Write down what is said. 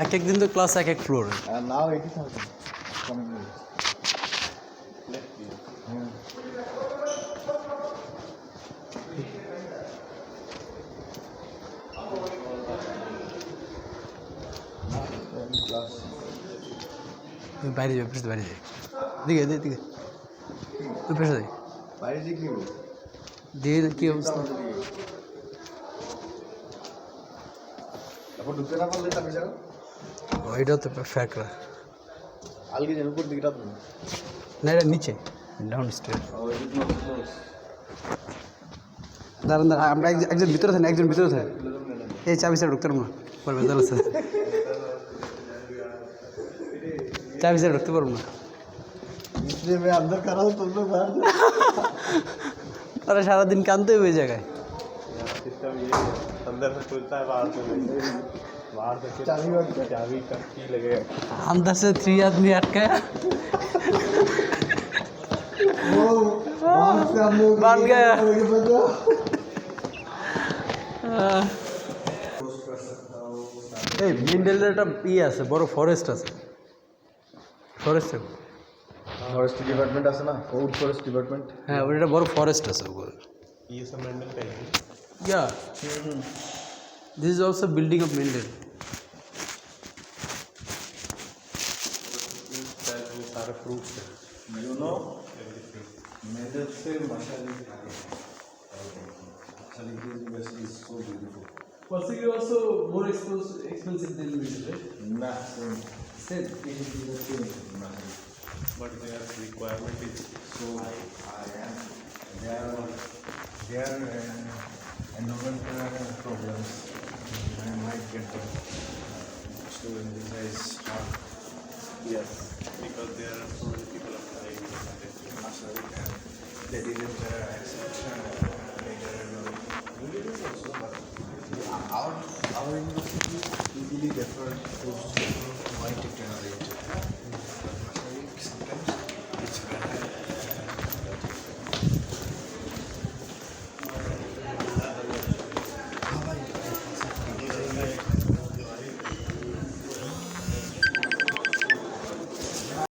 এক এক দিন তো ক্লাস এক এক ফ্লোর নাও এটি থাকে বাইরে যাবে পেছনে বাইরে যাবে দিকে দিকে তুই পেছনে যাই বাইরে যে কি দিয়ে কি অবস্থা তারপর ঢুকতে না পারলে তারপরে যাও ওইটা তো ফ্যাকরা আলগে যেন উপর দিকটা তো না এটা নিচে ডাউন স্টেয়ার দাঁড়ান দাঁড়ান আমরা একজন ভিতরে থাকেন একজন ভিতরে থাকেন এই চাবি স্যার ঢুকতে পারবো না পারবে দাঁড়া স্যার चाबी से रखते पारूँ ना इसलिए मैं अंदर कर रहा हूँ तुम लोग बाहर अरे सारा दिन कानते हुए जगह सिस्टम ये अंदर से खुलता है बाहर से चाबी का की लगेगा अंदर से 3 आदमी अटके बांध गया এই মিন্ডেলের একটা ইয়ে আছে বড় ফরেস্ট আছে ফরেস্ট फॉरेस्ट डिपार्टमेंट আছে না কোড ফরেস্ট ডিপার্টমেন্ট হ্যাঁ ওটা বড় ফরেস্ট আছে ওগুলো ये सब मेंटल का है या this is also building of Mendel सारे फ्रूट्स है यू नो मेडल से मशाली actually this university is so beautiful Possibly also more expensive than middle, right? nah same Same. it is the same but their requirement is so I am they are environmental problems I might get them so in this is hard yes because there are so many people applying they didn't accept also but our university usually differ to my technology